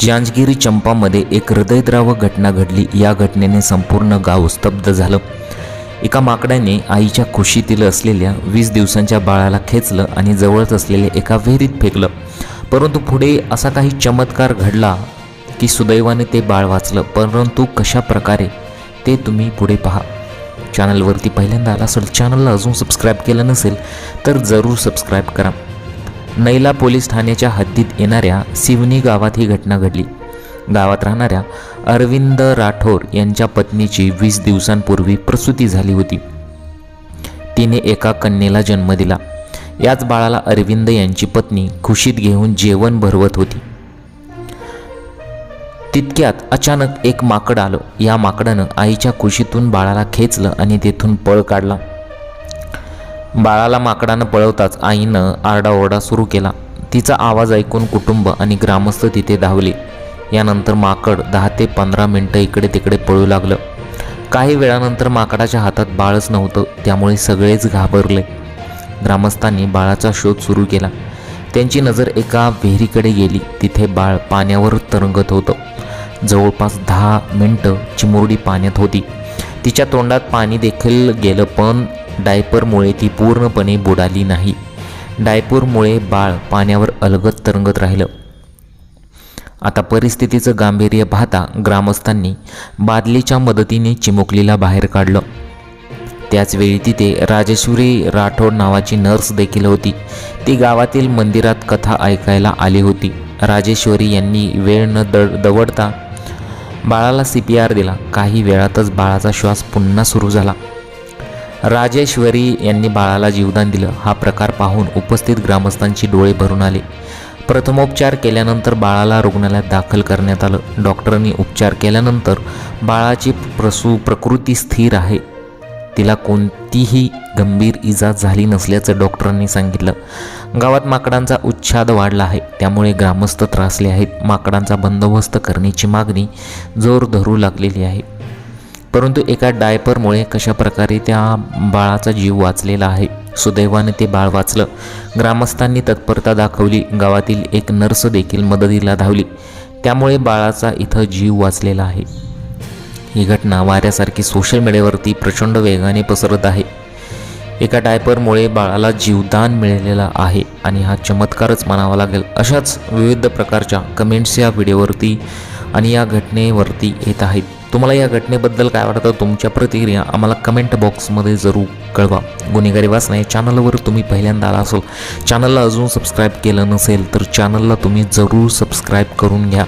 जांजगिरी चंपामध्ये एक हृदयद्रावक घटना घडली। या घटनेने संपूर्ण गाव स्तब्ध झालं। एका माकडाने आईच्या कुशीतील असलेल्या 20 दिवसांच्या बाळाला खेचलं आणि जवळच असलेल्या एका विहिरीत फेकलं। परंतु पुढे असा काही चमत्कार घडला की सुदैवाने ते बाळ वाचलं। परंतु कशा प्रकारे ते तुम्ही पुढे पहा। चॅनलवरती पहिल्यांदा आला असेल, चॅनलला अजून सबस्क्राईब केलं नसेल तर जरूर सबस्क्राईब करा। नैला पोलीस ठाण्याच्या हद्दीत येणाऱ्या सिवनी गावात ही घटना घडली। गावात राहणाऱ्या अरविंद राठोर यांच्या पत्नीची 20 दिवसांपूर्वी प्रसूती झाली होती। तिने एका कन्येला जन्म दिला। याच बाळाला अरविंद यांची पत्नी खुशीत घेऊन जेवण भरवत होती। तितक्यात अचानक एक माकड आलं। या माकडानं आईच्या कुशीतून बाळाला खेचलं आणि तेथून पळ काढला। बाळाला माकडानं पळवताच आईनं आरडाओरडा सुरू केला। तिचा आवाज ऐकून कुटुंब आणि ग्रामस्थ तिथे धावले। यानंतर माकड 10 ते 15 मिनिटं इकडे तिकडे पळू लागलं। काही वेळानंतर माकडाच्या हातात बाळच नव्हतं, त्यामुळे सगळेच घाबरले। ग्रामस्थांनी बाळाचा शोध सुरू केला। त्यांची नजर एका विहिरीकडे गेली। तिथे बाळ पाण्यावर तरंगत होतं। जवळपास 10 मिनिटं चिमुरडी पाण्यात होती। तिच्या तोंडात पाणी देखील गेलं, पण डायपरमुळे ती पूर्णपणे बुडाली नाही। डायपरमुळे बाळ पाण्यावर अलगद तरंगत राहिलं। आता परिस्थितीचं गांभीर्य पाहता ग्रामस्थांनी बादलीच्या मदतीने चिमुकलीला बाहेर काढलं। त्याचवेळी तिथे राजेश्वरी राठोड नावाची नर्स देखील होती। ती गावातील मंदिरात कथा ऐकायला आली होती। राजेश्वरी यांनी वेळ न दवडता बाळाला CPR दिला। काही वेळातच बाळाचा श्वास पुन्हा सुरू झाला। राजेश्वरी यांनी बाळाला जीवदान दिलं। हा प्रकार पाहून उपस्थित ग्रामस्थांची डोळे भरून आले। प्रथमोपचार केल्यानंतर बाळाला रुग्णालयात दाखल करण्यात आलं। डॉक्टरांनी उपचार केल्यानंतर बाळाची प्रकृती स्थिर आहे। तिला कोणतीही गंभीर इजा झाली नसल्याचं डॉक्टरांनी सांगितलं। गावात माकडांचा उच्छाद वाढला आहे, त्यामुळे ग्रामस्थ त्रासले आहेत। माकडांचा बंदोबस्त करण्याची मागणी जोर धरू लागलेली आहे। परंतु एका डायपरमुळे कशा प्रकारे त्या बाळाचा जीव वाचलेला आहे। सुदैवाने ते बाळ वाचलं। ग्रामस्थांनी तत्परता दाखवली। गावातील एक नर्स देखील मदतीला धावली, त्यामुळे बाळाचा इथं जीव वाचलेला आहे। ही घटना वाऱ्यासारखी सोशल मीडियावरती प्रचंड वेगाने पसरत आहे। एका डायपरमुळे बाळाला जीवदान मिळालेलं आहे आणि हा चमत्कारच म्हणावा लागेल। अशाच विविध प्रकारच्या कमेंट्स या व्हिडिओवरती आणि या घटनेवरती येत आहेत। तुम्हाला या घटनेबद्दल काय वाटतं, तुमच्या प्रतिक्रिया आम्हाला कमेंट बॉक्समध्ये जरूर कळवा। गुन्हेगारी वाचना या चॅनलवर तुम्ही पहिल्यांदा आला असाल, चॅनलला अजून सबस्क्राईब केलं नसेल तर चॅनलला तुम्ही जरूर सबस्क्राईब करून घ्या।